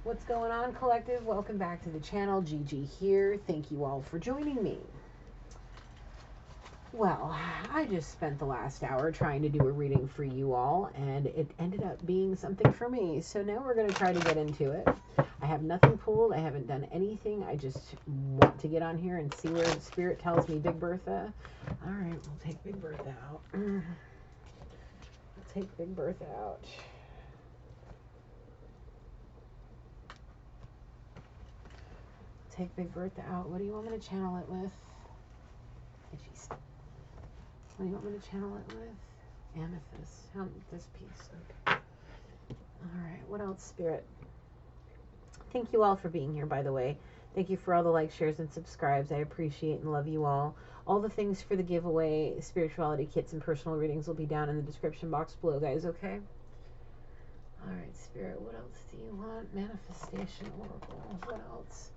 What's going on, collective? Welcome back to the channel. Gigi here. Thank you all for joining me. Well, I just spent the last hour trying to do a reading for you all, and it ended up being something for me. So now we're going to try to get into it. I have nothing pulled. I haven't done anything. I just want to get on here and see where the spirit tells me Big Bertha. All right, we'll take Big Bertha out. We'll take Big Bertha out. Take Big Bertha out. What do you want me to channel it with? Jeez. What do you want me to channel it with? Amethyst. This piece. Okay. Alright, what else, Spirit? Thank you all for being here, by the way. Thank you for all the likes, shares, and subscribes. I appreciate and love you all. All the things for the giveaway, spirituality kits, and personal readings will be down in the description box below, guys, okay? Alright, Spirit, what else do you want? Manifestation Oracle. What else?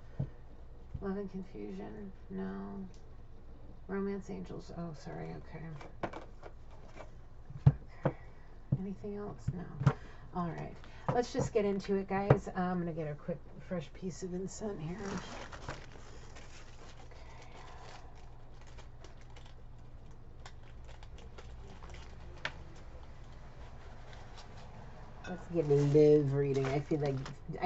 Love and confusion? No. Romance angels? Oh, sorry. Okay. Anything else? No. All right. Let's just get into it, guys. I'm going to get a quick, fresh piece of incense here. Let's get a love reading. I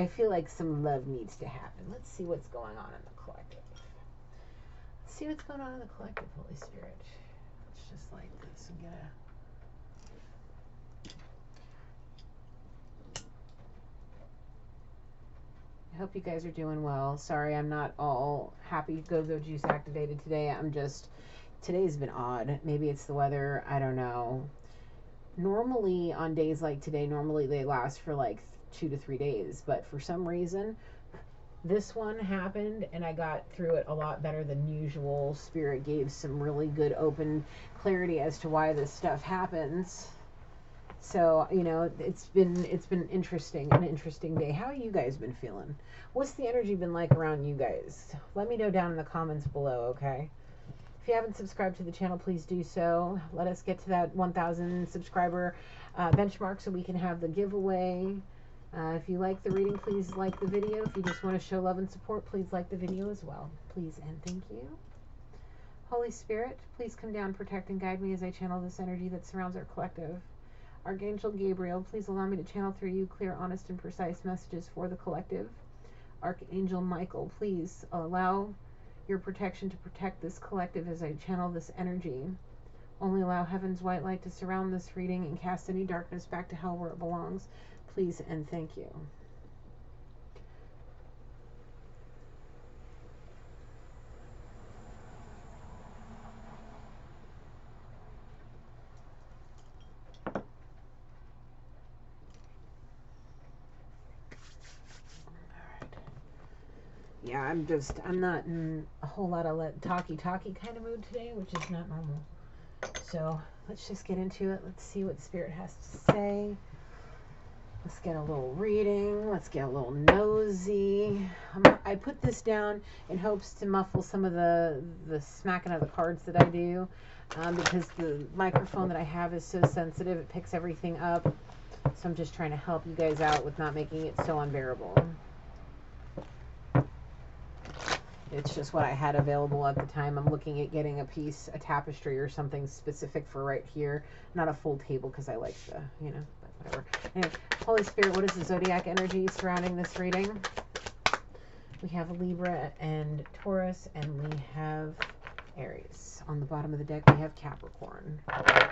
feel like some love needs to happen. Let's see what's going on in the collective. Let's see what's going on in the collective, Holy Spirit. Let's just like this and get I hope you guys are doing well. Sorry, I'm not all happy go-go juice activated today. Today's been odd. Maybe it's the weather. I don't know. Normally on days like today, normally they last for like 2 to 3 days, but for some reason this one happened and I got through it a lot better than usual. Spirit gave some really good open clarity as to why this stuff happens. So, you know, it's been interesting, an interesting day. How have you guys been feeling? What's the energy been like around you guys? Let me know down in the comments below, okay? If you haven't subscribed to the channel, please do so. Let us get to that 1,000 subscriber benchmark so we can have the giveaway. If you like the reading, please like the video. If you just want to show love and support, please like the video as well. Please and thank you. Holy Spirit, please come down, protect, and guide me as I channel this energy that surrounds our collective. Archangel Gabriel, please allow me to channel through you clear, honest, and precise messages for the collective. Archangel Michael, please allow your protection to protect this collective as I channel this energy. Only allow heaven's white light to surround this reading and cast any darkness back to hell where it belongs. Please and thank you. Yeah, I'm not in a whole lot of talky kind of mood today, which is not normal. So let's just get into it. Let's see what Spirit has to say. Let's get a little reading. Let's get a little nosy. I put this down in hopes to muffle some of the smacking of the cards that I do, because the microphone that I have is so sensitive. It picks everything up. So I'm just trying to help you guys out with not making it so unbearable. It's just what I had available at the time. I'm looking at getting a tapestry or something specific for right here. Not a full table because I like the, you know, but whatever. Anyway, Holy Spirit, what is the zodiac energy surrounding this reading? We have Libra and Taurus, and we have Aries. On the bottom of the deck, we have Capricorn. All right.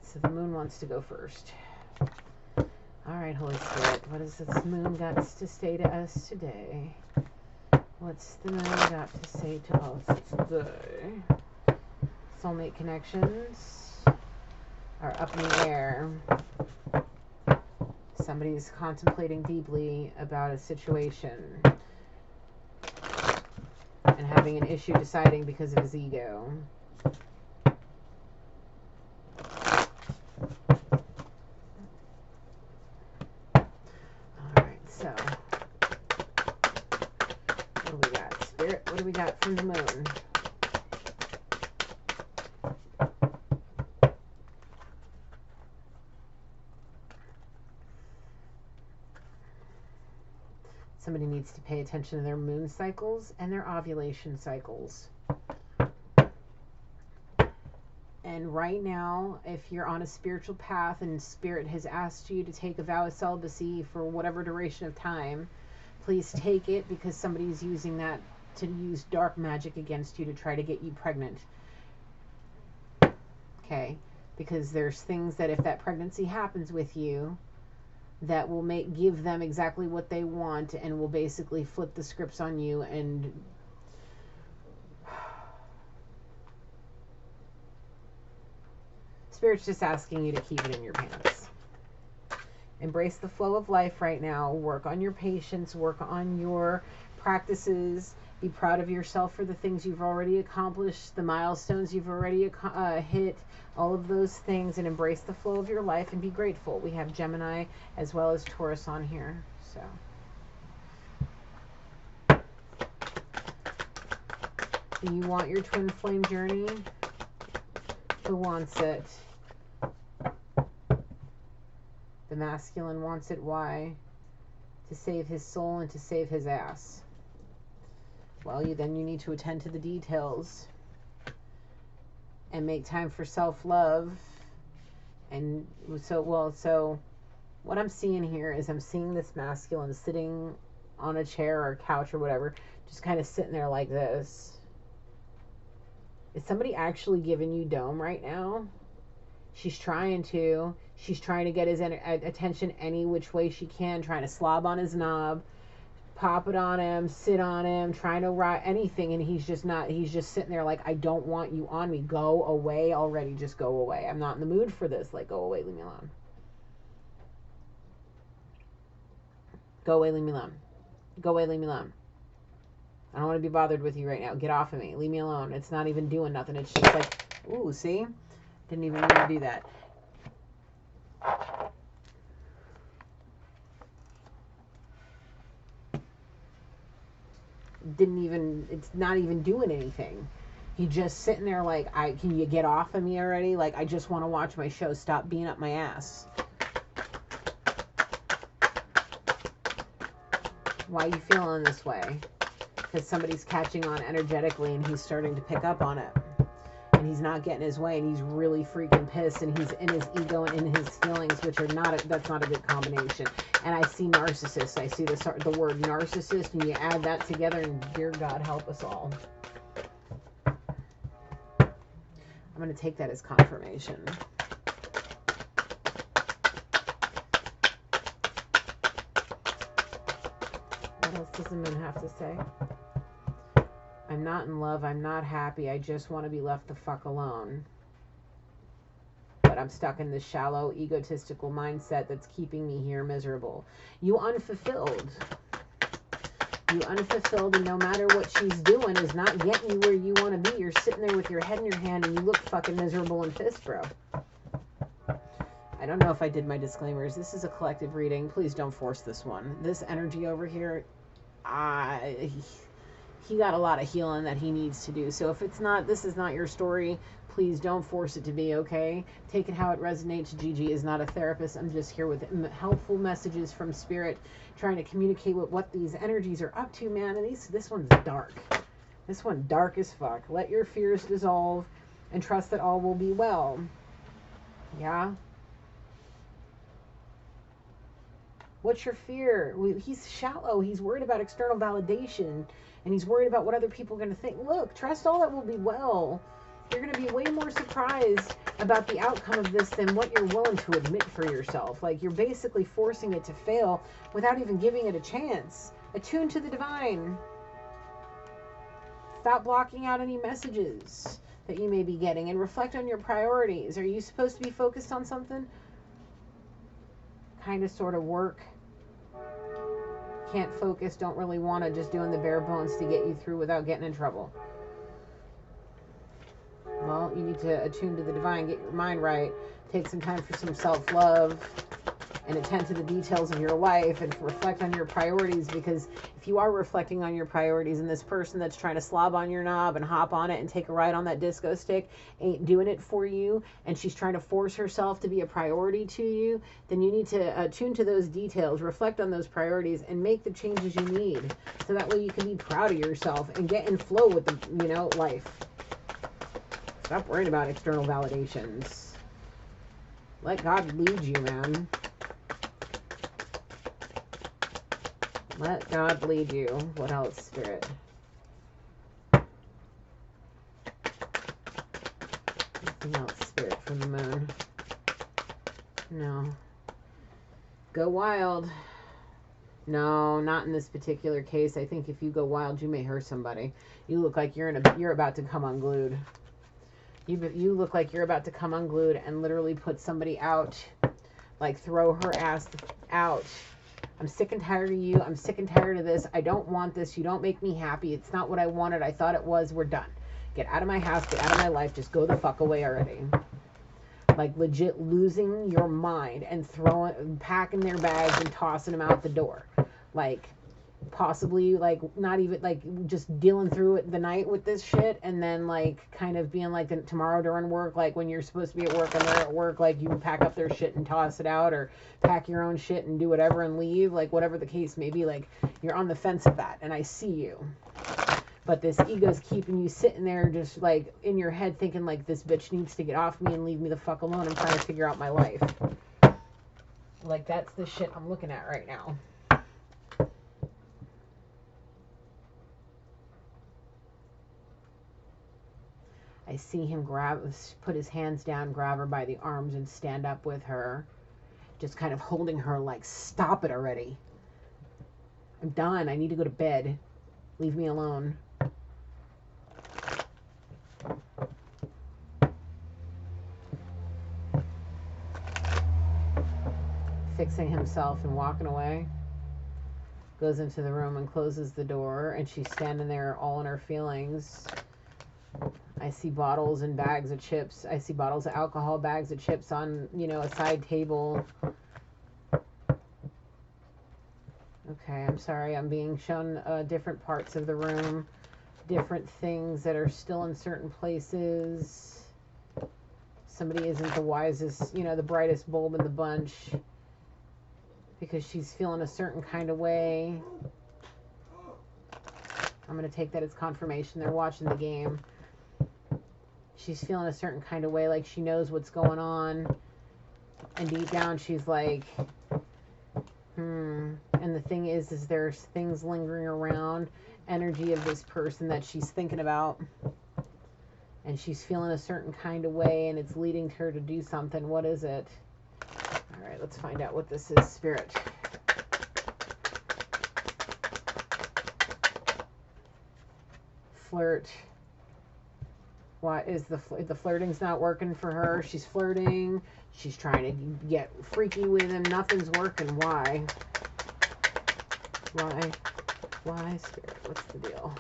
So the moon wants to go first. All right, Holy Spirit, what has this moon got to say to us today? What's the moon got to say to us today? Soulmate connections are up in the air. Somebody's contemplating deeply about a situation and having an issue deciding because of his ego. got from the moon? Somebody needs to pay attention to their moon cycles and their ovulation cycles. And right now, if you're on a spiritual path and Spirit has asked you to take a vow of celibacy for whatever duration of time, please take it, because somebody's using that to use dark magic against you to try to get you pregnant. Okay? Because there's things that if that pregnancy happens with you, that will give them exactly what they want and will basically flip the scripts on you. And Spirit's just asking you to keep it in your pants. Embrace the flow of life right now. Work on your patience. Work on your practices. Be proud of yourself for the things you've already accomplished, the milestones you've already hit, all of those things, and embrace the flow of your life and be grateful. We have Gemini as well as Taurus on here. So, do you want your twin flame journey? Who wants it? The masculine wants it. Why? To save his soul and to save his ass. Well, then you need to attend to the details and make time for self-love. And so what I'm seeing here is I'm seeing this masculine sitting on a chair or a couch or whatever, just kind of sitting there like this. Is somebody actually giving you dome right now? She's trying to get his attention any which way she can, trying to slob on his knob, pop it on him, sit on him, trying to write anything, and he's just sitting there like, I don't want you on me. Go away already. Just go away. I'm not in the mood for this. Like, go away, leave me alone. Go away, leave me alone. Go away, leave me alone. I don't want to be bothered with you right now. Get off of me. Leave me alone. It's not even doing nothing. It's just like, ooh, see? Didn't even mean to do that. It's not even doing anything. He just sitting there like, can you get off of me already? Like, I just want to watch my show. Stop being up my ass. Why are you feeling this way? Because somebody's catching on energetically and he's starting to pick up on it. And he's not getting his way and he's really freaking pissed and he's in his ego and in his feelings, which are that's not a good combination. And I see narcissist. I see the word narcissist, and you add that together and dear God help us all. I'm going to take that as confirmation. What else does the moon have to say? I'm not in love. I'm not happy. I just want to be left the fuck alone. But I'm stuck in this shallow, egotistical mindset that's keeping me here miserable. You unfulfilled. And no matter what she's doing is not getting you where you want to be. You're sitting there with your head in your hand and you look fucking miserable and pissed, bro. I don't know if I did my disclaimers. This is a collective reading. Please don't force this one. This energy over here, he got a lot of healing that he needs to do. So if this is not your story, please don't force it to be, okay? Take it how it resonates. Gigi is not a therapist. I'm just here with helpful messages from Spirit, trying to communicate with what these energies are up to, man. And this one's dark. This one dark as fuck. Let your fears dissolve and trust that all will be well. Yeah? What's your fear? He's shallow. He's worried about external validation. And he's worried about what other people are going to think. Look, trust all that will be well. You're going to be way more surprised about the outcome of this than what you're willing to admit for yourself. Like, you're basically forcing it to fail without even giving it a chance. Attune to the divine. Stop blocking out any messages that you may be getting and reflect on your priorities. Are you supposed to be focused on something? Kind of, sort of work. Can't focus, don't really want to, just doing the bare bones to get you through without getting in trouble. Well, you need to attune to the divine, get your mind right, take some time for some self-love, and attend to the details of your life and reflect on your priorities, because if you are reflecting on your priorities and this person that's trying to slob on your knob and hop on it and take a ride on that disco stick ain't doing it for you, and she's trying to force herself to be a priority to you, then you need to attune to those details, reflect on those priorities, and make the changes you need, so that way you can be proud of yourself and get in flow with the, life. Stop worrying about external validations. Let God lead you, man. Let God lead you. What else, Spirit? Anything else, Spirit, from the moon? No. Go wild. No, not in this particular case. I think if you go wild, you may hurt somebody. You look like you're about to come unglued. You look like you're about to come unglued and literally put somebody out, like throw her ass out. I'm sick and tired of you. I'm sick and tired of this. I don't want this. You don't make me happy. It's not what I wanted. I thought it was. We're done. Get out of my house. Get out of my life. Just go the fuck away already. Like legit losing your mind and packing their bags and tossing them out the door. Like possibly like not even like just dealing through it the night with this shit, and then like kind of being like tomorrow during work, like when you're supposed to be at work and they're at work, like you pack up their shit and toss it out, or pack your own shit and do whatever and leave, like whatever the case may be. Like you're on the fence of that, and I see you, but this ego's keeping you sitting there just like in your head thinking like this bitch needs to get off me and leave me the fuck alone. I'm trying to figure out my life. Like that's the shit I'm looking at right now. I see him put his hands down, grab her by the arms, and stand up with her. Just kind of holding her like, stop it already. I'm done. I need to go to bed. Leave me alone. Fixing himself and walking away. Goes into the room and closes the door, and she's standing there all in her feelings. I see bottles and bags of chips. I see bottles of alcohol, bags of chips on, a side table. Okay, I'm sorry. I'm being shown different parts of the room, different things that are still in certain places. Somebody isn't the wisest, the brightest bulb in the bunch, because she's feeling a certain kind of way. I'm going to take that as confirmation. They're watching the game. She's feeling a certain kind of way, like she knows what's going on, and deep down she's like, and the thing is there's things lingering around, energy of this person that she's thinking about, and she's feeling a certain kind of way, and it's leading her to do something. What is it? All right, let's find out what this is, Spirit. Flirt. Why is the flirting's not working for her? She's flirting. She's trying to get freaky with him. Nothing's working. Why? Why, Spirit? What's the deal?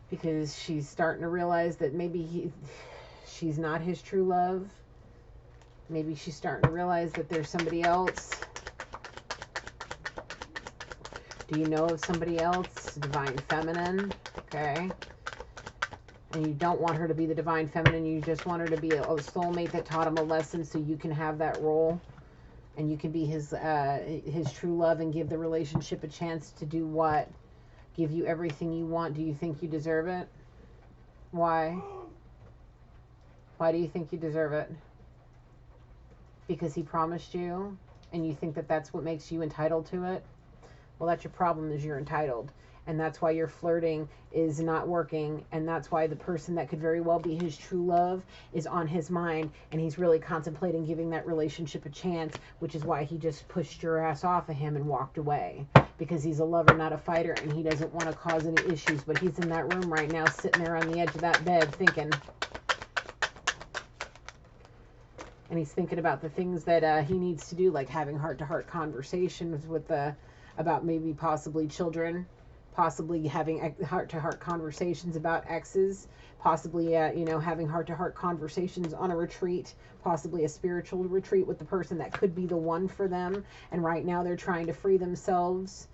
Because she's starting to realize that maybe she's not his true love. Maybe she's starting to realize that there's somebody else. Do you know of somebody else? Divine feminine. Okay. And you don't want her to be the divine feminine. You just want her to be a soulmate that taught him a lesson, so you can have that role. And you can be his true love and give the relationship a chance to do what? Give you everything you want. Do you think you deserve it? Why? Why do you think you deserve it? Because he promised you, and you think that that's what makes you entitled to it? Well, that's your problem, is you're entitled. And that's why your flirting is not working. And that's why the person that could very well be his true love is on his mind. And he's really contemplating giving that relationship a chance, which is why he just pushed your ass off of him and walked away. Because he's a lover, not a fighter, and he doesn't want to cause any issues. But he's in that room right now, sitting there on the edge of that bed thinking. And he's thinking about the things that he needs to do, like having heart-to-heart conversations with about maybe possibly children, possibly having heart-to-heart conversations about exes, possibly, you know, having heart-to-heart conversations on a retreat, possibly a spiritual retreat with the person that could be the one for them. And right now they're trying to free themselves,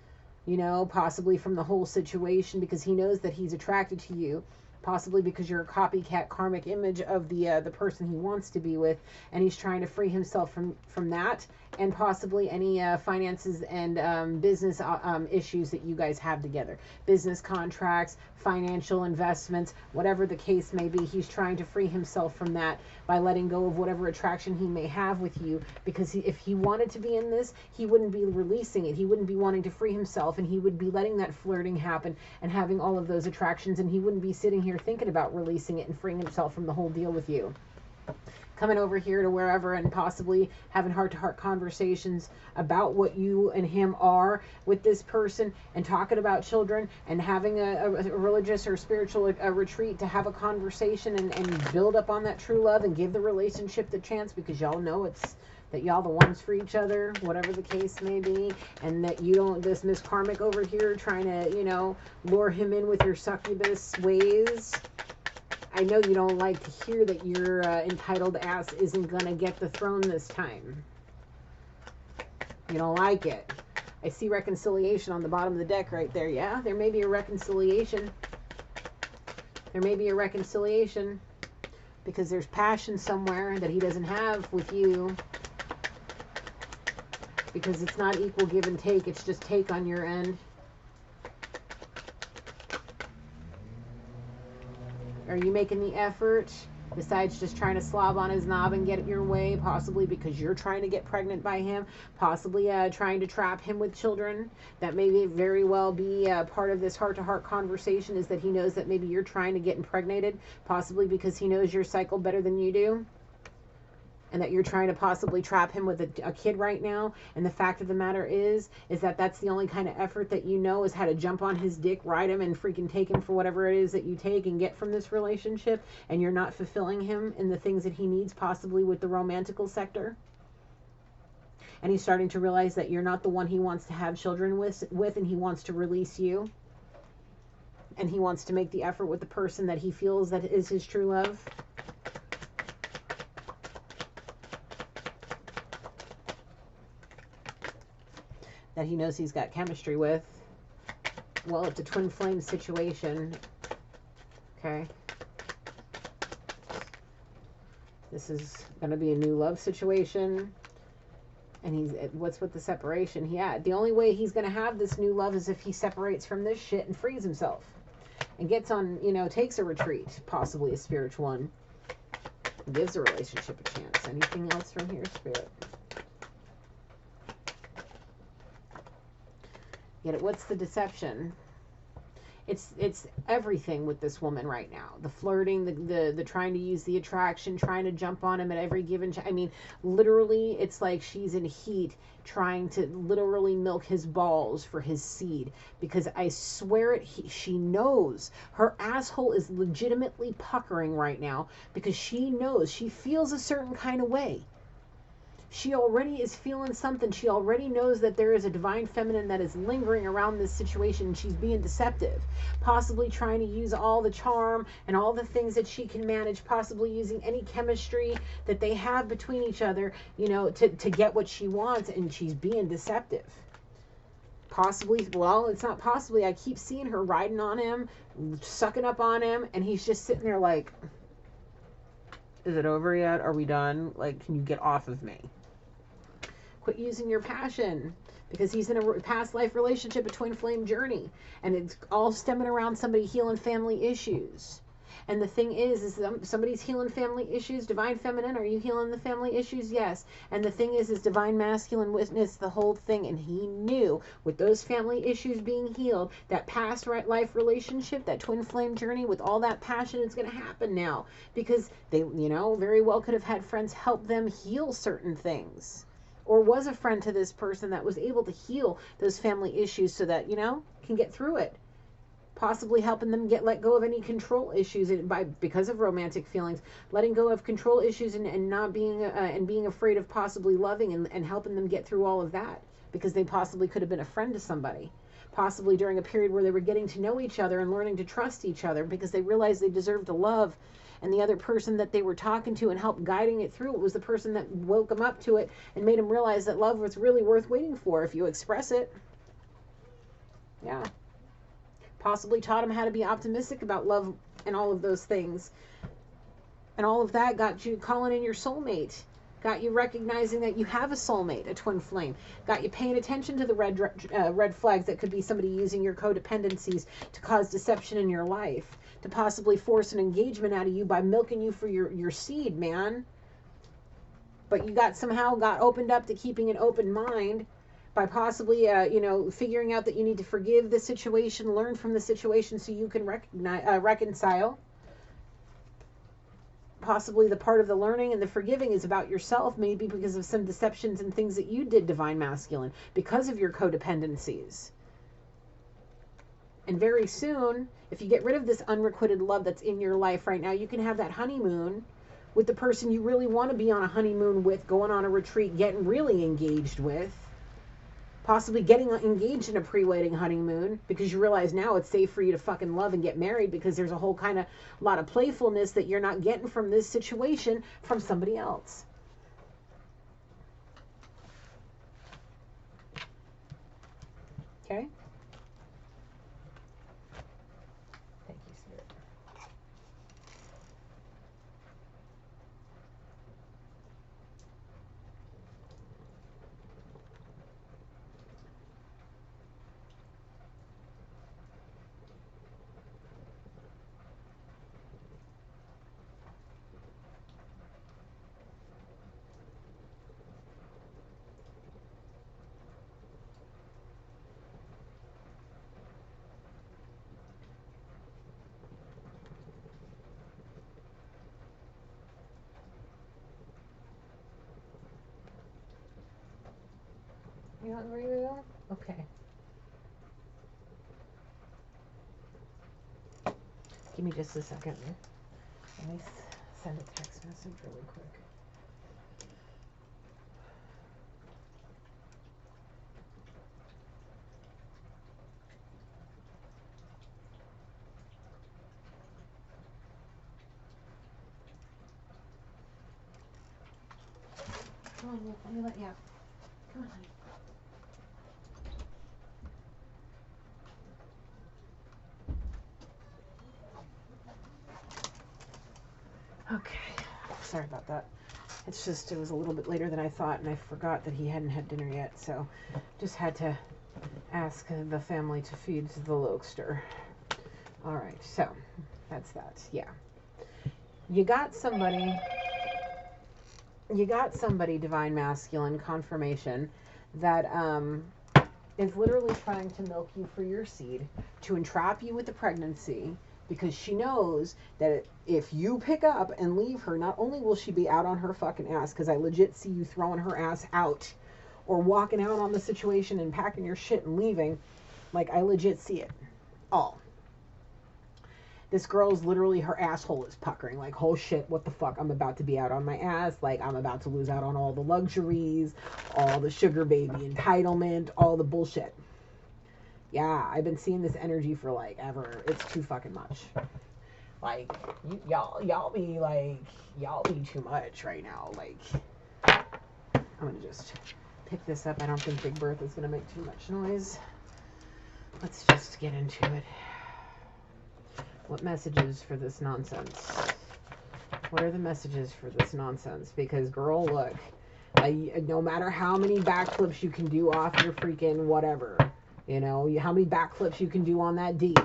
you know, possibly from the whole situation, because he knows that he's attracted to you, possibly because you're a copycat karmic image of the person he wants to be with, and he's trying to free himself from that, and possibly any finances and business issues that you guys have together, business contracts, financial investments, whatever the case may be. He's trying to free himself from that by letting go of whatever attraction he may have with you, because if he wanted to be in this, he wouldn't be releasing it. He wouldn't be wanting to free himself, and he would be letting that flirting happen and having all of those attractions, and he wouldn't be sitting here thinking about releasing it and freeing himself from the whole deal with you. Coming over here to wherever and possibly having heart-to-heart conversations about what you and him are with this person, and talking about children, and having a religious or spiritual retreat to have a conversation and build up on that true love and give the relationship the chance, because y'all know it's that y'all the ones for each other, whatever the case may be, and that you don't, this Miss Karmic over here trying to, you know, lure him in with your succubus ways. I know you don't like to hear that your entitled ass isn't going to get the throne this time. You don't like it. I see reconciliation on the bottom of the deck right there. Yeah, there may be a reconciliation. There may be a reconciliation, because there's passion somewhere that he doesn't have with you, because it's not equal give and take. It's just take on your end. Are you making the effort, besides just trying to slob on his knob and get it your way, possibly because you're trying to get pregnant by him, possibly trying to trap him with children? That may very well be part of this heart-to-heart conversation, is that he knows that maybe you're trying to get impregnated, possibly because he knows your cycle better than you do, and that you're trying to possibly trap him with a kid right now. And the fact of the matter is that that's the only kind of effort that you know, is how to jump on his dick, ride him, and freaking take him for whatever it is that you take and get from this relationship, and you're not fulfilling him in the things that he needs, possibly with the romantical sector. And he's starting to realize that you're not the one he wants to have children with, and he wants to release you. And he wants to make the effort with the person that he feels that is his true love. That he knows he's got chemistry with. Well, it's a twin flame situation. Okay. This is going to be a new love situation. And what's with the separation? Yeah, the only way he's going to have this new love is if he separates from this shit and frees himself. And gets on, you know, takes a retreat, possibly a spiritual one. Gives the relationship a chance. Anything else from here, Spirit? Yet, what's the deception? It's everything with this woman right now. The flirting, the trying to use the attraction, trying to jump on him at every given I mean, literally, it's like she's in heat, trying to literally milk his balls for his seed. Because I swear it, she knows. Her asshole is legitimately puckering right now, because she knows, she feels a certain kind of way. She already is feeling something. She already knows that there is a divine feminine that is lingering around this situation, and she's being deceptive, possibly trying to use all the charm and all the things that she can manage, possibly using any chemistry that they have between each other, you know, to get what she wants, and she's being deceptive. Possibly, well, it's not possibly, I keep seeing her riding on him, sucking up on him, and he's just sitting there like, is it over yet? Are we done? Like, can you get off of me? Quit using your passion, because he's in a past life relationship, a twin flame journey, and it's all stemming around somebody healing family issues. And the thing is somebody's healing family issues. Divine feminine, are you healing the family issues? Yes. And the thing is divine masculine witnessed the whole thing, and he knew with those family issues being healed, that past life relationship, that twin flame journey with all that passion is going to happen now, because they, you know, very well could have had friends help them heal certain things, or was a friend to this person that was able to heal those family issues so that, you know, can get through it. Possibly helping them let go of any control issues because of romantic feelings, letting go of control issues and not being and being afraid of possibly loving and helping them get through all of that, because they possibly could have been a friend to somebody. possibly during a period where they were getting to know each other and learning to trust each other because they realized they deserved to love. And the other person that they were talking to and helped guiding it through it was the person that woke them up to it and made them realize that love was really worth waiting for if you express it. Yeah. Possibly taught them how to be optimistic about love and all of those things. And all of that got you calling in your soulmate. Got you recognizing that you have a soulmate, a twin flame. Got you paying attention to the red flags that could be somebody using your codependencies to cause deception in your life. To possibly force an engagement out of you by milking you for your seed, man. But you somehow got opened up to keeping an open mind by possibly, figuring out that you need to forgive the situation, learn from the situation so you can reconcile. Possibly the part of the learning and the forgiving is about yourself, maybe because of some deceptions and things that you did, Divine Masculine, because of your codependencies. And very soon, if you get rid of this unrequited love that's in your life right now, you can have that honeymoon with the person you really want to be on a honeymoon with, going on a retreat, getting really engaged with. Possibly getting engaged in a pre-wedding honeymoon because you realize now it's safe for you to fucking love and get married because there's a whole kind of lot of playfulness that you're not getting from this situation from somebody else. Okay? Thank you, Spirit. You hungry, Leo? Okay. Give me just a second. Let me send a text message really quick. Come on, let me let you out. Come on, honey. Okay, sorry about that. It's just, it was a little bit later than I thought, and I forgot that he hadn't had dinner yet, so just had to ask the family to feed the Lokester. All right, so that's that. Yeah, you got somebody, Divine Masculine, confirmation that is literally trying to milk you for your seed, to entrap you with the pregnancy, because she knows that if you pick up and leave her, not only will she be out on her fucking ass, because I legit see you throwing her ass out or walking out on the situation and packing your shit and leaving. Like, I legit see it all. This girl's literally, her asshole is puckering. Like, oh shit, what the fuck? I'm about to be out on my ass. Like, I'm about to lose out on all the luxuries, all the sugar baby entitlement, all the bullshit. Yeah, I've been seeing this energy for like ever. It's too fucking much. Like, y'all be too much right now. Like, I'm gonna just pick this up. I don't think Big Bertha's gonna make too much noise. Let's just get into it. What messages for this nonsense? What are the messages for this nonsense? Because, girl, look, no matter how many backflips you can do off your freaking whatever, you know, how many backflips you can do on that D,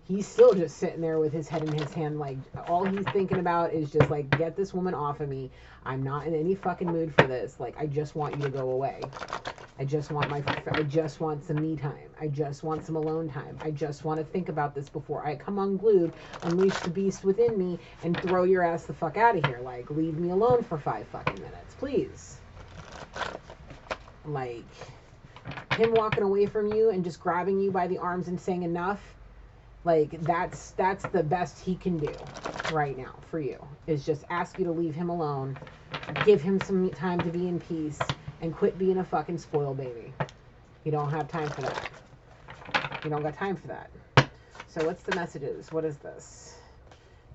he's still just sitting there with his head in his hand. Like, all he's thinking about is just like, get this woman off of me. I'm not in any fucking mood for this. Like, I just want you to go away. I just want some me time. I just want some alone time. I just want to think about this before I come unglued, unleash the beast within me, and throw your ass the fuck out of here. Like, leave me alone for 5 fucking minutes, please. Like, him walking away from you and just grabbing you by the arms and saying enough, like, that's the best he can do right now for you, is just ask you to leave him alone, give him some time to be in peace, and quit being a fucking spoil baby. You don't have time for that. You don't got time for that. So what's the messages? What is this?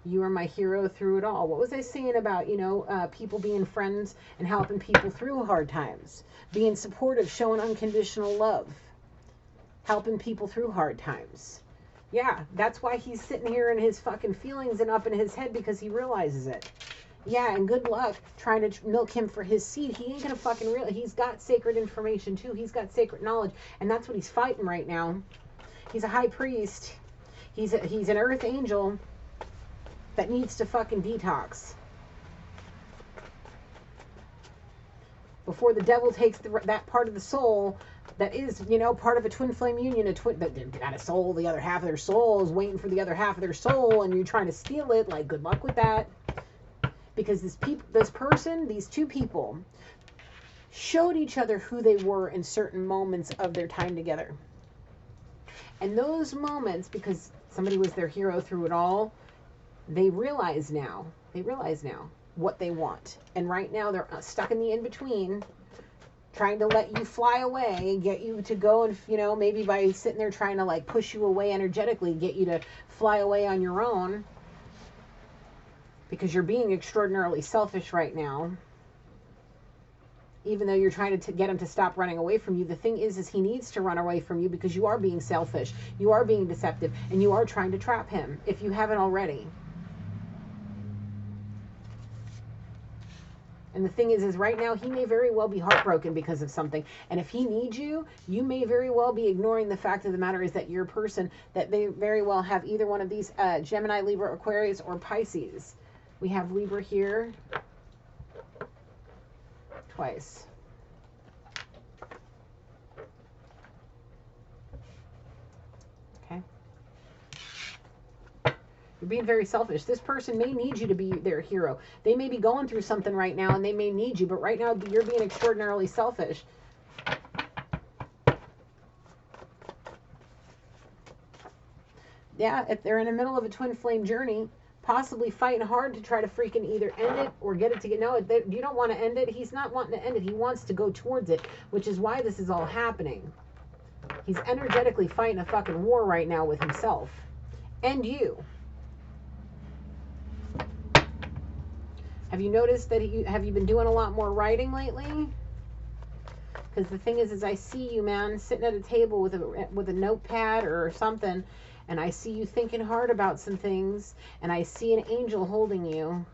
You are my hero through it all. What was I saying about, you know, people being friends and helping people through hard times? Being supportive, showing unconditional love. Helping people through hard times. Yeah, that's why he's sitting here in his fucking feelings and up in his head, because he realizes it. Yeah, and good luck trying to milk him for his seed. He ain't gonna fucking realize. He's got sacred information too. He's got sacred knowledge, and that's what he's fighting right now. He's a high priest. He's an earth angel that needs to fucking detox before the devil takes that part of the soul that is, you know, part of a twin flame union, but they've got a soul, the other half of their soul is waiting for the other half of their soul, and you're trying to steal it. Like, good luck with that. Because these two people showed each other who they were in certain moments of their time together. And those moments, because somebody was their hero through it all, they realize now what they want. And right now they're stuck in the in-between, trying to let you fly away, get you to go and, you know, maybe by sitting there trying to like push you away energetically, get you to fly away on your own, because you're being extraordinarily selfish right now. Even though you're trying to get him to stop running away from you, the thing is he needs to run away from you because you are being selfish, you are being deceptive, and you are trying to trap him, if you haven't already. And the thing is right now, he may very well be heartbroken because of something. And if he needs you, you may very well be ignoring the fact of the matter is that you're a person that they very well have either one of these Gemini, Libra, Aquarius, or Pisces. We have Libra here twice. Okay. You're being very selfish. This person may need you to be their hero. They may be going through something right now and they may need you, but right now you're being extraordinarily selfish. Yeah, if they're in the middle of a twin flame journey, possibly fighting hard to try to freaking either end it or get it to get, no, you don't want to end it. He's not wanting to end it. He wants to go towards it, which is why this is all happening. He's energetically fighting a fucking war right now with himself and you. Have you noticed that have you been doing a lot more writing lately? Because the thing is I see you, man, sitting at a table with a notepad or something, and I see you thinking hard about some things, and I see an angel holding you.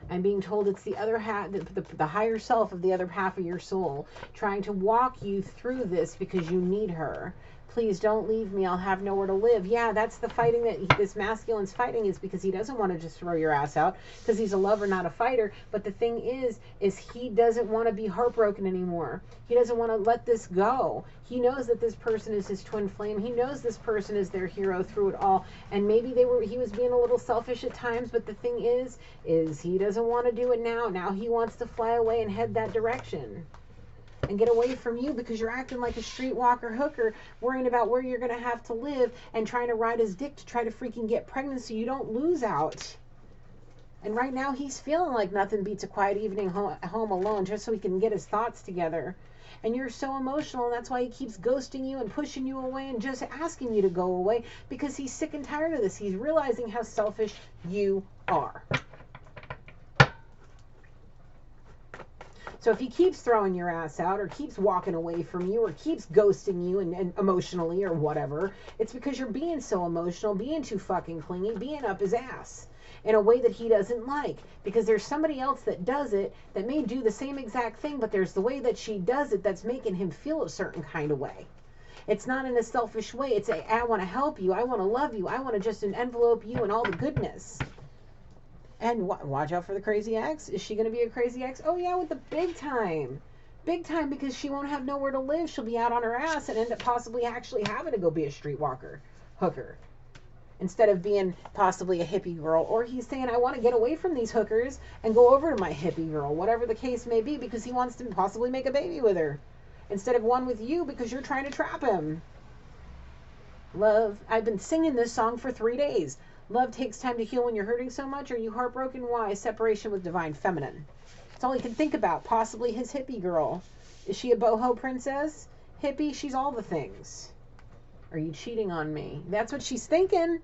I'm being told it's the other half, the higher self of the other half of your soul, trying to walk you through this because you need her. Please don't leave me. I'll have nowhere to live. Yeah, that's the fighting that this masculine's fighting, is because he doesn't want to just throw your ass out because he's a lover, not a fighter. But the thing is he doesn't want to be heartbroken anymore. He doesn't want to let this go. He knows that this person is his twin flame. He knows this person is their hero through it all. And maybe he was being a little selfish at times, but the thing is he doesn't want to do it now. Now he wants to fly away and head that direction and get away from you because you're acting like a streetwalker hooker, worrying about where you're going to have to live and trying to ride his dick to try to freaking get pregnant so you don't lose out. And right now he's feeling like nothing beats a quiet evening home alone, just so he can get his thoughts together. And you're so emotional, and that's why he keeps ghosting you and pushing you away and just asking you to go away, because he's sick and tired of this. He's realizing how selfish you are. So if he keeps throwing your ass out or keeps walking away from you or keeps ghosting you and emotionally or whatever, it's because you're being so emotional, being too fucking clingy, being up his ass in a way that he doesn't like. Because there's somebody else that does it that may do the same exact thing, but there's the way that she does it that's making him feel a certain kind of way. It's not in a selfish way. It's I want to help you. I want to love you. I want to just envelope you in all the goodness. And watch out for the crazy ex. Is she going to be a crazy ex? Oh, yeah, with the big time. Big time, because she won't have nowhere to live. She'll be out on her ass and end up possibly actually having to go be a streetwalker, hooker, instead of being possibly a hippie girl. Or he's saying, I want to get away from these hookers and go over to my hippie girl, whatever the case may be, because he wants to possibly make a baby with her instead of one with you because you're trying to trap him. Love. I've been singing this song for 3 days. Love takes time to heal when you're hurting so much. Are you heartbroken? Why? Separation with divine feminine. That's all he can think about. Possibly his hippie girl. Is she a boho princess? Hippie? She's all the things. Are you cheating on me? That's what she's thinking.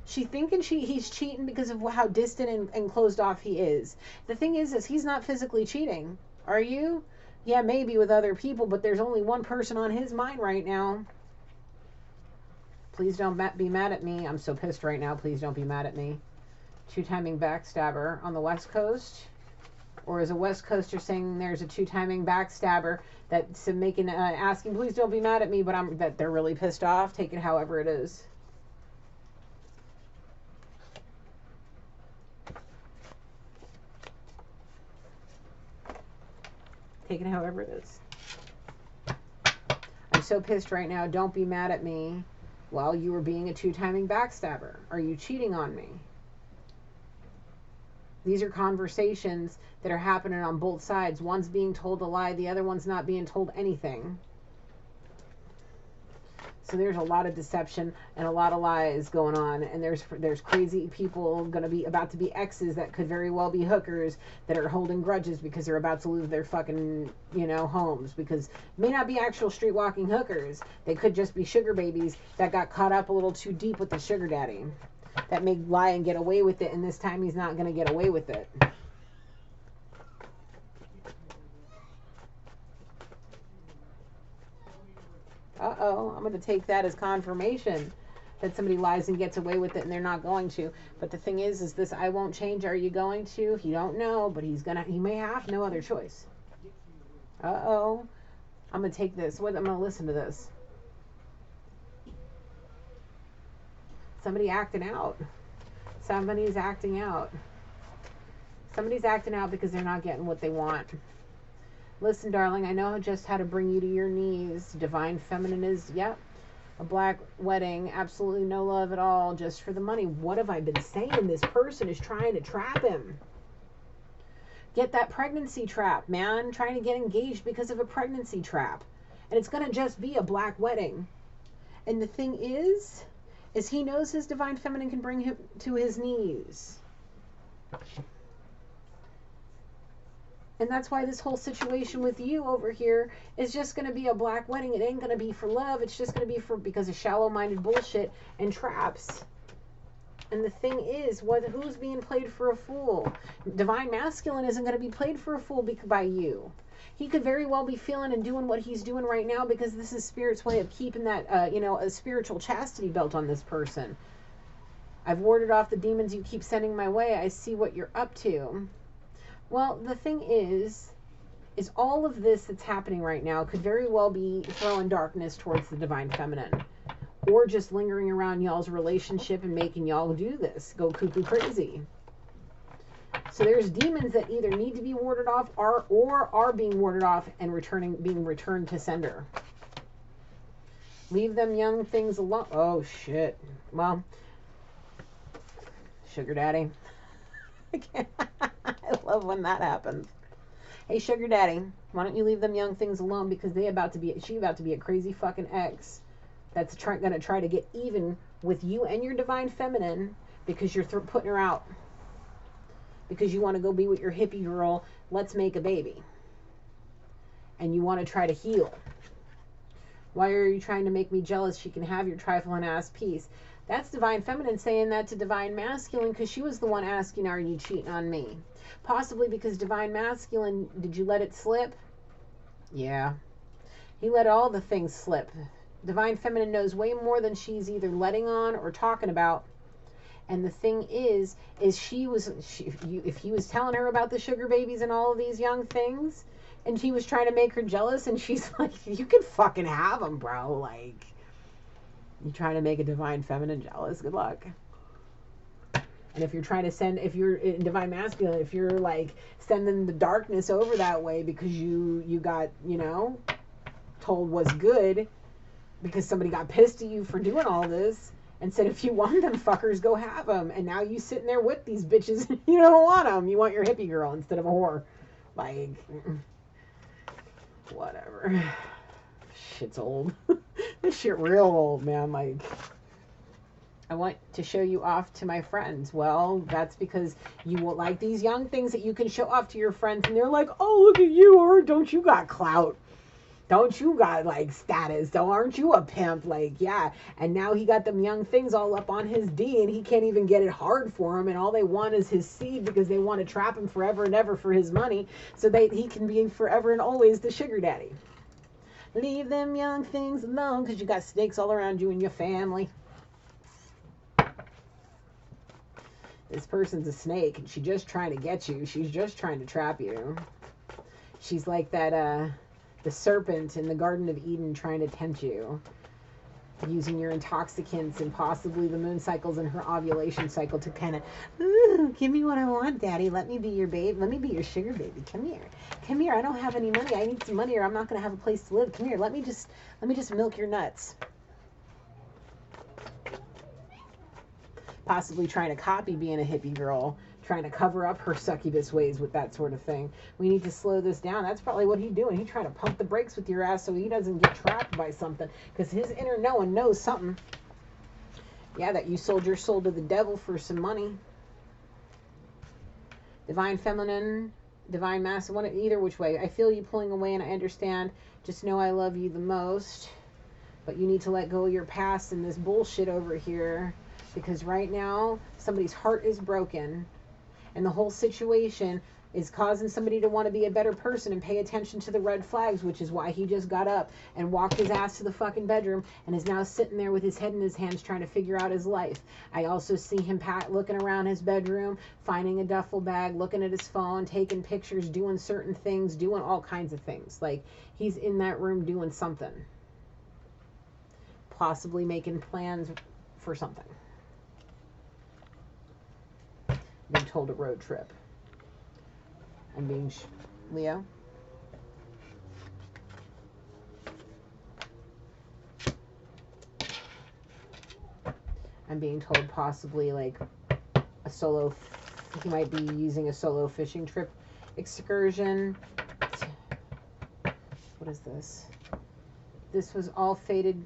She's thinking he's cheating because of how distant and closed off he is. The thing is he's not physically cheating. Are you? Yeah, maybe with other people, but there's only one person on his mind right now. Please don't be mad at me. I'm so pissed right now. Please don't be mad at me. Two-timing backstabber on the West Coast? Or is a West Coaster saying there's a two-timing backstabber that's making, asking, please don't be mad at me, but that they're really pissed off? Take it however it is. Take it however it is. I'm so pissed right now. Don't be mad at me. Well, you were being a two-timing backstabber. Are you cheating on me? These are conversations that are happening on both sides. One's being told a lie, the other one's not being told anything. So there's a lot of deception and a lot of lies going on, and there's crazy people going to be about to be exes that could very well be hookers that are holding grudges because they're about to lose their fucking, you know, homes, because may not be actual street walking hookers. They could just be sugar babies that got caught up a little too deep with the sugar daddy, that may lie and get away with it, and this time he's not going to get away with it. Uh-oh, I'm going to take that as confirmation that somebody lies and gets away with it and they're not going to. But the thing is this I won't change. Are you going to? He don't know, but he may have no other choice. Uh-oh. I'm going to take this. I'm going to listen to this. Somebody acting out. Somebody's acting out. Somebody's acting out because they're not getting what they want. Listen, darling, I know just how to bring you to your knees. Divine feminine is, yep, a black wedding. Absolutely no love at all, just for the money. What have I been saying? This person is trying to trap him. Get that pregnancy trap, man. Trying to get engaged because of a pregnancy trap. And it's going to just be a black wedding. And the thing is he knows his divine feminine can bring him to his knees. And that's why this whole situation with you over here is just going to be a black wedding. It ain't going to be for love. It's just going to be because of shallow-minded bullshit and traps. And the thing is, who's being played for a fool? Divine masculine isn't going to be played for a fool by you. He could very well be feeling and doing what he's doing right now because this is Spirit's way of keeping that, a spiritual chastity belt on this person. I've warded off the demons you keep sending my way. I see what you're up to. Well, the thing is all of this that's happening right now could very well be throwing darkness towards the divine feminine, or just lingering around y'all's relationship and making y'all do this, go cuckoo crazy. So there's demons that either need to be warded off or are being warded off and being returned to sender. Leave them young things alone. Oh, shit. Well, sugar daddy. I love when that happens. Hey, sugar daddy, why don't you leave them young things alone, because she about to be a crazy fucking ex that's going to try to get even with you and your divine feminine because you're putting her out. Because you want to go be with your hippie girl, let's make a baby. And you want to try to heal. Why are you trying to make me jealous? She can have your trifling ass piece. That's divine feminine saying that to divine masculine because she was the one asking, are you cheating on me? Possibly because divine masculine, did you let it slip? Yeah. He let all the things slip. Divine feminine knows way more than she's either letting on or talking about. And the thing is if he was telling her about the sugar babies and all of these young things, and he was trying to make her jealous, and she's like, you can fucking have them, bro. Like, you trying to make a divine feminine jealous? Good luck. And if you're trying to if you're in divine masculine, if you're like sending the darkness over that way because you got, told was good because somebody got pissed at you for doing all this and said, if you want them fuckers, go have them. And now you sitting there with these bitches and you don't want them. You want your hippie girl instead of a whore. Like, whatever. Shit's old. This shit real old, man. Like, I want to show you off to my friends. Well, that's because you will like these young things that you can show off to your friends, and they're like, oh, look at you, or don't you got clout? Don't you got like status? So aren't you a pimp? Like, yeah. And now he got them young things all up on his D, and he can't even get it hard for him. And all they want is his seed, because they want to trap him forever and ever for his money, so he can be forever and always the sugar daddy. Leave them young things alone, because you got snakes all around you and your family. This person's a snake, and she's just trying to get you. She's just trying to trap you. She's like that, the serpent in the Garden of Eden trying to tempt you, using your intoxicants and possibly the moon cycles and her ovulation cycle to kind of, give me what I want, daddy. Let me be your babe. Let me be your sugar baby. Come here. Come here. I don't have any money. I need some money, or I'm not going to have a place to live. Come here. Let me just milk your nuts. Possibly trying to copy being a hippie girl, trying to cover up her succubus ways with that sort of thing. We need to slow this down. That's probably what he's doing. He's trying to pump the brakes with your ass so he doesn't get trapped by something, because his inner knowing knows something. Yeah, that you sold your soul to the devil for some money. Divine feminine, divine masculine, either which way. I feel you pulling away, and I understand. Just know I love you the most. But you need to let go of your past and this bullshit over here, because right now somebody's heart is broken. And the whole situation is causing somebody to want to be a better person and pay attention to the red flags, which is why he just got up and walked his ass to the fucking bedroom and is now sitting there with his head in his hands trying to figure out his life. I also see him looking around his bedroom, finding a duffel bag, looking at his phone, taking pictures, doing certain things, doing all kinds of things. Like, he's in that room doing something. Possibly making plans for something. Being told a road trip. I'm being Leo. I'm being told possibly like a solo. He might be using a solo fishing trip excursion. What is this? This was all fated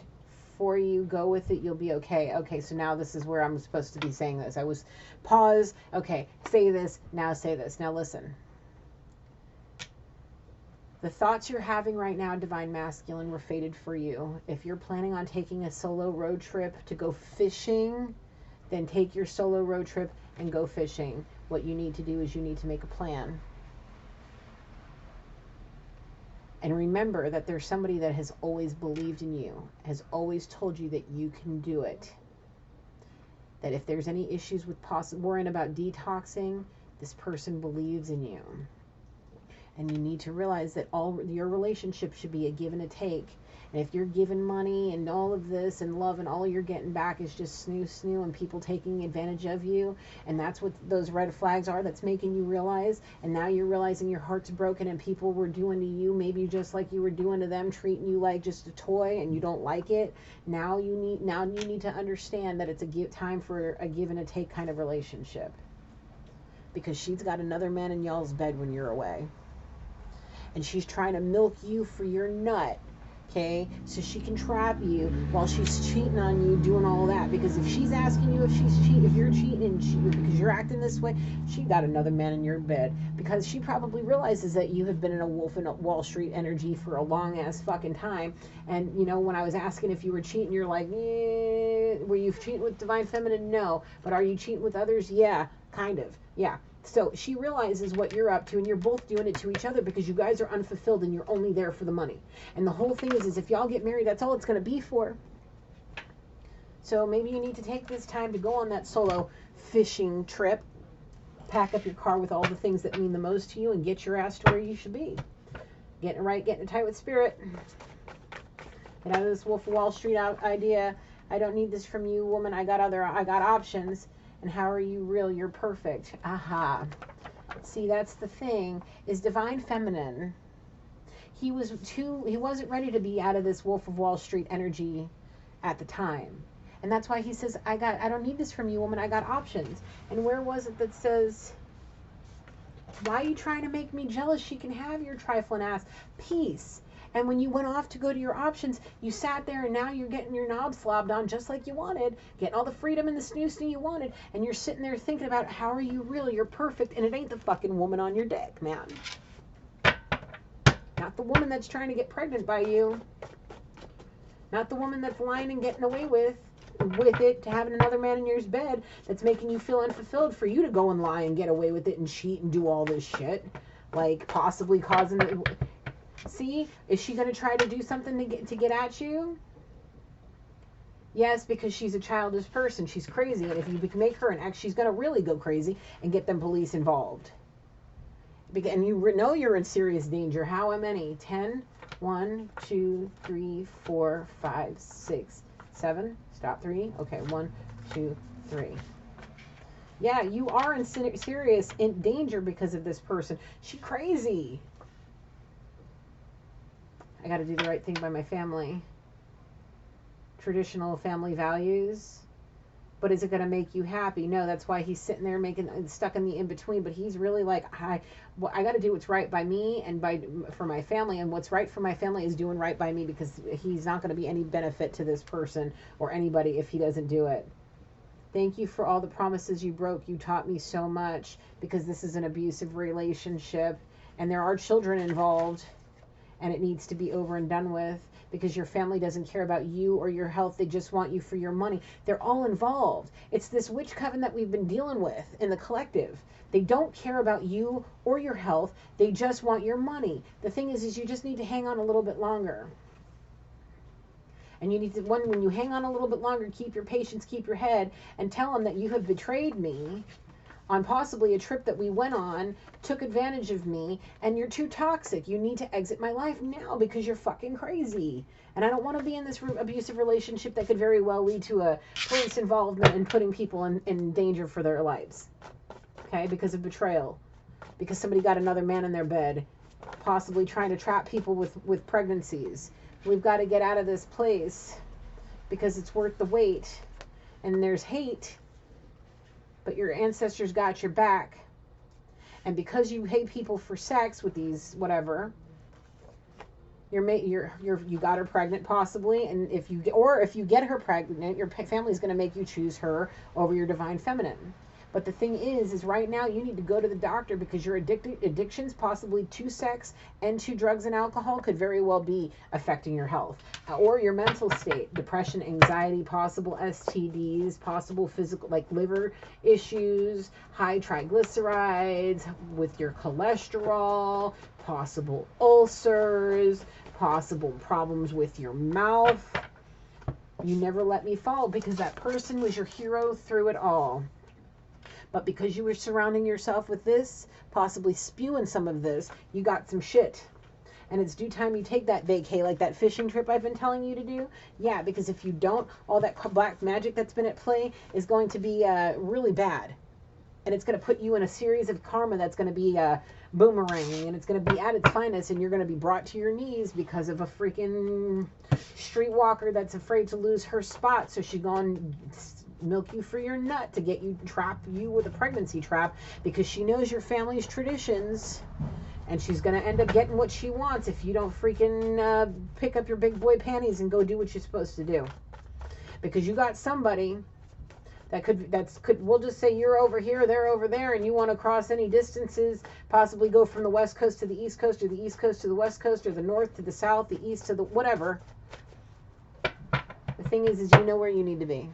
for you. Go with it. You'll be okay. Okay, so now this is where I'm supposed to be saying this. I was pause. Okay, say this. Now say this. Now listen. The thoughts you're having right now, divine masculine, were fated for you. If you're planning on taking a solo road trip to go fishing, then take your solo road trip and go fishing. What you need to do is you need to make a plan. And remember that there's somebody that has always believed in you, has always told you that you can do it. That if there's any issues with worrying about detoxing, this person believes in you. And you need to realize that all your relationships should be a give and a take. And if you're giving money and all of this and love, and all you're getting back is just snoo and people taking advantage of you, and that's what those red flags are, that's making you realize. And now you're realizing your heart's broken and people were doing to you maybe just like you were doing to them, treating you like just a toy, and you don't like it. Now you need to understand that it's time for a give and a take kind of relationship, because she's got another man in y'all's bed when you're away, and she's trying to milk you for your nut. Okay, so she can trap you while she's cheating on you, doing all that. Because if she's asking you if you're cheating because you're acting this way, she got another man in your bed. Because she probably realizes that you have been in a wolf in a Wall Street energy for a long ass fucking time. And you know, when I was asking if you were cheating, you're like, were you cheating with divine feminine? No. But are you cheating with others? Yeah, kind of. Yeah. So she realizes what you're up to, and you're both doing it to each other because you guys are unfulfilled and you're only there for the money. And the whole thing is if y'all get married, that's all it's going to be for. So maybe you need to take this time to go on that solo fishing trip, pack up your car with all the things that mean the most to you, and get your ass to where you should be. Getting it right, getting it tight with spirit. Get out of this Wolf of Wall Street idea. I don't need this from you, woman. I got options. And how are you real? You're perfect. Aha. See, that's the thing, is divine feminine. He wasn't ready to be out of this Wolf of Wall Street energy at the time. And that's why he says, I don't need this from you, woman. I got options. And where was it that says, why are you trying to make me jealous? She can have your trifling ass. Peace. And when you went off to go to your options, you sat there and now you're getting your knob slobbed on just like you wanted, getting all the freedom and the snoo you wanted, and you're sitting there thinking about how are you real, you're perfect, and it ain't the fucking woman on your dick, man. Not the woman that's trying to get pregnant by you. Not the woman that's lying and getting away with it, to having another man in your bed that's making you feel unfulfilled for you to go and lie and get away with it and cheat and do all this shit. Like, possibly causing it. See? Is she going to try to do something to get at you? Yes, because she's a childish person. She's crazy. And if you make her an ex, she's going to really go crazy and get them police involved. And you know you're in serious danger. How many? 10? 1, 2, 3, 4, 5, 6, 7. Stop. 3. Okay. 1, 2, 3. Yeah, you are in serious danger because of this person. She crazy. I got to do the right thing by my family. Traditional family values. But is it going to make you happy? No, that's why he's sitting there stuck in the in-between. But he's really like, I got to do what's right by me and for my family. And what's right for my family is doing right by me, because he's not going to be any benefit to this person or anybody if he doesn't do it. Thank you for all the promises you broke. You taught me so much, because this is an abusive relationship and there are children involved, and it needs to be over and done with, because your family doesn't care about you or your health. They just want you for your money. They're all involved. It's this witch coven that we've been dealing with in the collective. They don't care about you or your health. They just want your money. The thing is you just need to hang on a little bit longer. And you need to, when you hang on a little bit longer, keep your patience, keep your head, and tell them that you have betrayed me on possibly a trip that we went on, took advantage of me, and you're too toxic. You need to exit my life now because you're fucking crazy. And I don't want to be in this abusive relationship that could very well lead to a police involvement and putting people in danger for their lives. Okay, because of betrayal. Because somebody got another man in their bed, possibly trying to trap people with pregnancies. We've got to get out of this place because it's worth the wait. And there's hate, but your ancestors got your back. And because you hate people for sex with these whatever, you got her pregnant possibly, and if you get her pregnant, your family's going to make you choose her over your divine feminine. But the thing is right now you need to go to the doctor, because your addictions possibly to sex and to drugs and alcohol could very well be affecting your health or your mental state. Depression, anxiety, possible STDs, possible physical like liver issues, high triglycerides with your cholesterol, possible ulcers, possible problems with your mouth. You never let me fall, because that person was your hero through it all. But because you were surrounding yourself with this, possibly spewing some of this, you got some shit. And it's due time you take that vacay, like that fishing trip I've been telling you to do. Yeah, because if you don't, all that black magic that's been at play is going to be really bad. And it's going to put you in a series of karma that's going to be boomeranging, and it's going to be at its finest, and you're going to be brought to your knees because of a freaking streetwalker that's afraid to lose her spot. So she's gone milk you for your nut to get you, trap you with a pregnancy trap, because she knows your family's traditions, and she's going to end up getting what she wants if you don't freaking pick up your big boy panties and go do what you're supposed to do. Because you got somebody that could we'll just say you're over here, they're over there, and you want to cross any distances, possibly go from the west coast to the east coast, or the east coast to the west coast, or the north to the south, the east to the whatever. The thing is you know where you need to be.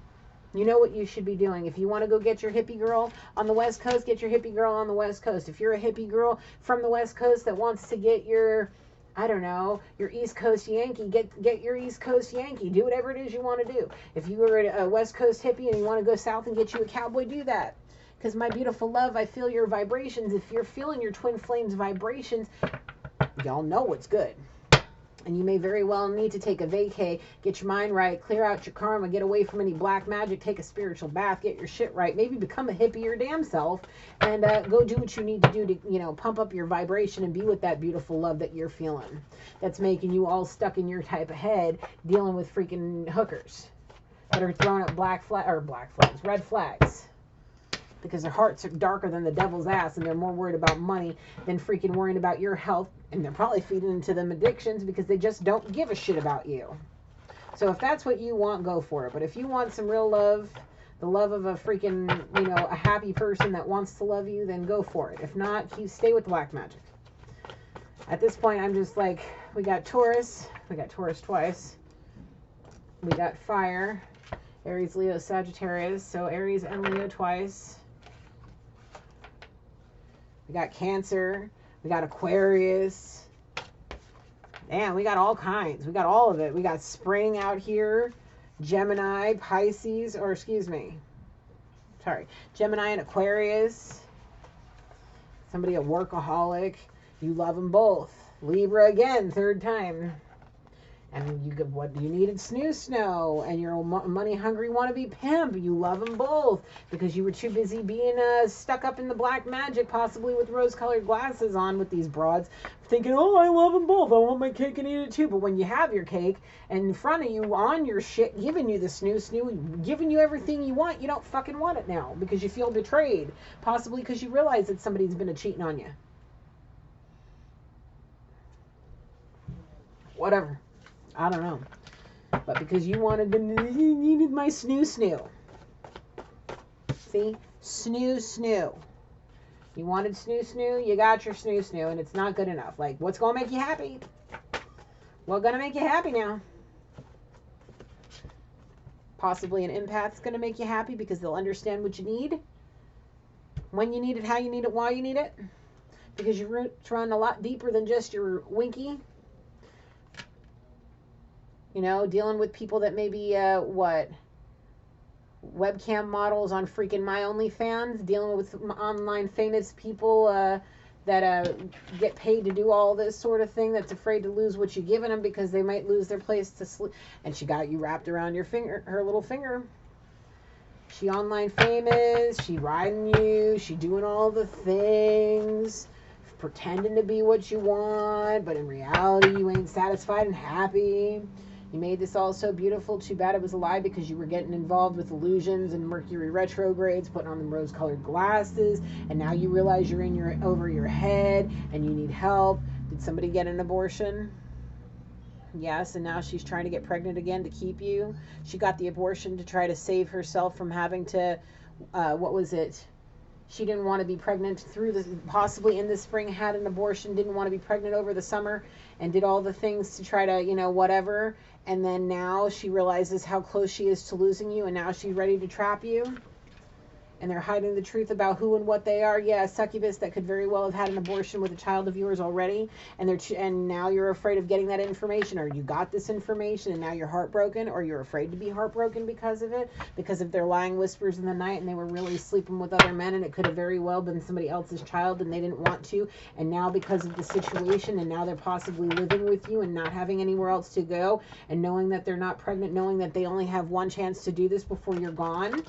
You know what you should be doing. If you want to go get your hippie girl on the West Coast, get your hippie girl on the West Coast. If you're a hippie girl from the West Coast that wants to get your, I don't know, your East Coast Yankee, get your East Coast Yankee. Do whatever it is you want to do. If you are a West Coast hippie and you want to go south and get you a cowboy, do that. Because my beautiful love, I feel your vibrations. If you're feeling your twin flames vibrations, y'all know what's good. And you may very well need to take a vacay, get your mind right, clear out your karma, get away from any black magic, take a spiritual bath, get your shit right, maybe become a hippie your damn self, and go do what you need to do to, pump up your vibration and be with that beautiful love that you're feeling. That's making you all stuck in your type of head, dealing with freaking hookers that are throwing up red flags. Because their hearts are darker than the devil's ass, and they're more worried about money than freaking worrying about your health, and they're probably feeding into them addictions because they just don't give a shit about you. So if that's what you want, go for it. But if you want some real love, the love of a freaking, a happy person that wants to love you, then go for it. If not, stay with the black magic. At this point, I'm just like, we got Taurus twice. We got fire, Aries, Leo, Sagittarius. So Aries and Leo twice. We got Cancer. We got Aquarius. Damn, we got all kinds. We got all of it. We got spring out here. Gemini, Pisces, or excuse me. Sorry. Gemini and Aquarius. Somebody a workaholic. You love them both. Libra again, third time. And you get what you needed, snow, and you're a money-hungry wannabe pimp. You love them both because you were too busy being stuck up in the black magic, possibly with rose-colored glasses on with these broads, thinking, oh, I love them both. I want my cake and eat it too. But when you have your cake and in front of you on your shit, giving you the snoo, giving you everything you want, you don't fucking want it now because you feel betrayed, possibly because you realize that somebody's been cheating on you. Whatever. I don't know. But because you needed my snoo. See? Snoo. You wanted snoo, you got your snoo, and it's not good enough. Like, what's going to make you happy? What's going to make you happy now? Possibly an empath's going to make you happy because they'll understand what you need. When you need it, how you need it, why you need it. Because your roots run a lot deeper than just your winky. You know, dealing with people that maybe, webcam models on freaking My OnlyFans, dealing with online famous people that get paid to do all this sort of thing, that's afraid to lose what you're giving them because they might lose their place to sleep. And she got you wrapped around your finger, her little finger. She online famous, she riding you, she doing all the things, pretending to be what you want, but in reality you ain't satisfied and happy. You made this all so beautiful. Too bad it was a lie because you were getting involved with illusions and Mercury retrogrades, putting on the rose-colored glasses, and now you realize you're over your head and you need help. Did somebody get an abortion? Yes, and now she's trying to get pregnant again to keep you. She got the abortion to try to save herself from having to, she didn't want to be pregnant possibly in the spring, had an abortion, didn't want to be pregnant over the summer, and did all the things to try to, whatever. And then now she realizes how close she is to losing you, and now she's ready to trap you. And they're hiding the truth about who and what they are. Yeah, a succubus that could very well have had an abortion with a child of yours already, and now you're afraid of getting that information, or you got this information and now you're heartbroken, or you're afraid to be heartbroken because of it, because of their lying whispers in the night, and they were really sleeping with other men, and it could have very well been somebody else's child and they didn't want to, and now because of the situation, and now they're possibly living with you and not having anywhere else to go, and knowing that they're not pregnant, knowing that they only have one chance to do this before you're gone.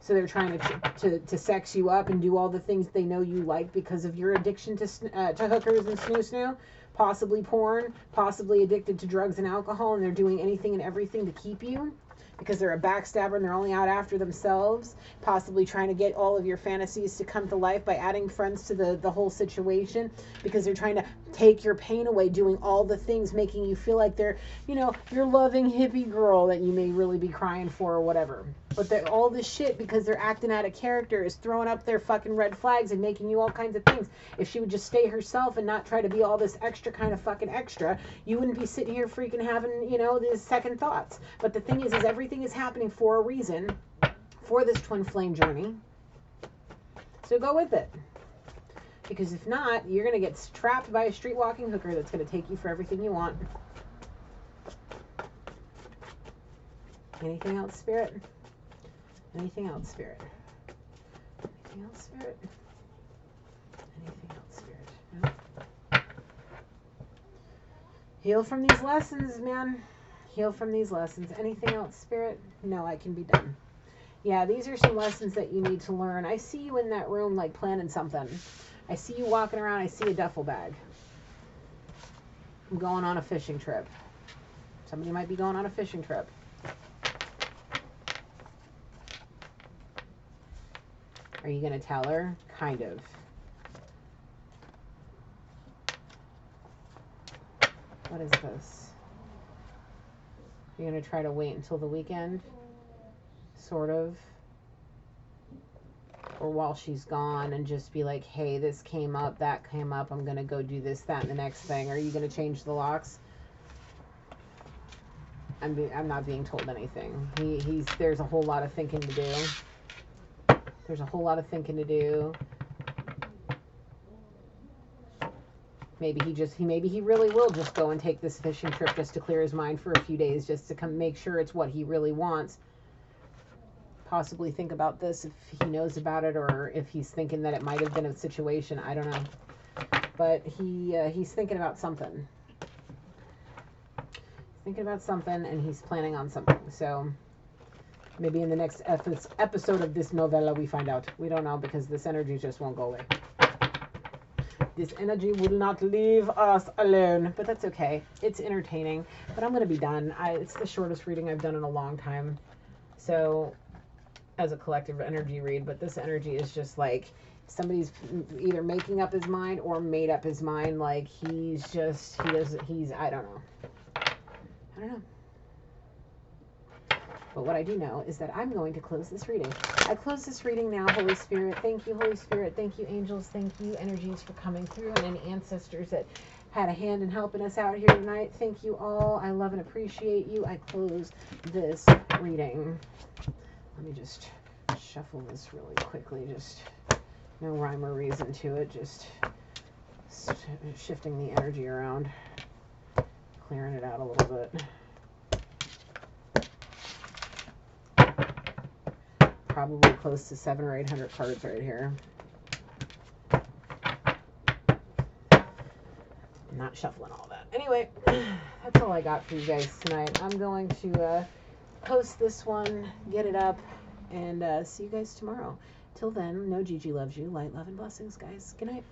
So they're trying to sex you up and do all the things they know you like because of your addiction to hookers and snoo, possibly porn, possibly addicted to drugs and alcohol, and they're doing anything and everything to keep you because they're a backstabber and they're only out after themselves, possibly trying to get all of your fantasies to come to life by adding friends to the whole situation because they're trying to take your pain away, doing all the things, making you feel like they're, your loving hippie girl that you may really be crying for or whatever. But all this shit, because they're acting out of character, is throwing up their fucking red flags and making you all kinds of things. If she would just stay herself and not try to be all this extra kind of fucking extra, you wouldn't be sitting here freaking having, these second thoughts. But the thing is everything is happening for a reason, for this twin flame journey. So go with it. Because if not, you're going to get trapped by a street walking hooker that's going to take you for everything you want. Anything else, Spirit? Anything else, Spirit? Anything else, Spirit? Anything else, Spirit? No? Heal from these lessons, man. Heal from these lessons. Anything else, Spirit? No, I can be done. Yeah, these are some lessons that you need to learn. I see you in that room, like, planning something. I see you walking around. I see a duffel bag. I'm going on a fishing trip. Somebody might be going on a fishing trip. Are you going to tell her? Kind of. What is this? You're going to try to wait until the weekend? Sort of. or while she's gone, and just be like, hey, this came up, that came up, I'm going to go do this, that, and the next thing. Are you going to change the locks? I'm not being told anything. There's a whole lot of thinking to do. There's a whole lot of thinking to do. Maybe he really will just go and take this fishing trip just to clear his mind for a few days, just to come make sure it's what he really wants. Possibly think about this if he knows about it, or if he's thinking that it might have been a situation. I don't know. But he's thinking about something. Thinking about something, and he's planning on something. So maybe in the next episode of this novella we find out. We don't know, because this energy just won't go away. This energy will not leave us alone, but that's okay. It's entertaining, but I'm going to be done. It's the shortest reading I've done in a long time. So, as a collective energy read, but this energy is just like somebody's either making up his mind or made up his mind. Like I don't know. But what I do know is that I'm going to close this reading. I close this reading now, Holy Spirit. Thank you, Holy Spirit. Thank you, angels. Thank you, energies, for coming through, and any ancestors that had a hand in helping us out here tonight. Thank you all. I love and appreciate you. I close this reading. Let me just shuffle this really quickly. Just no rhyme or reason to it. Just shifting the energy around, clearing it out a little bit. Probably close to 700 or 800 cards right here. I'm not shuffling all that. Anyway, that's all I got for you guys tonight. I'm going to post this one, get it up, and see you guys tomorrow. Till then, know Gigi loves you. Light, love, and blessings, guys. Good night.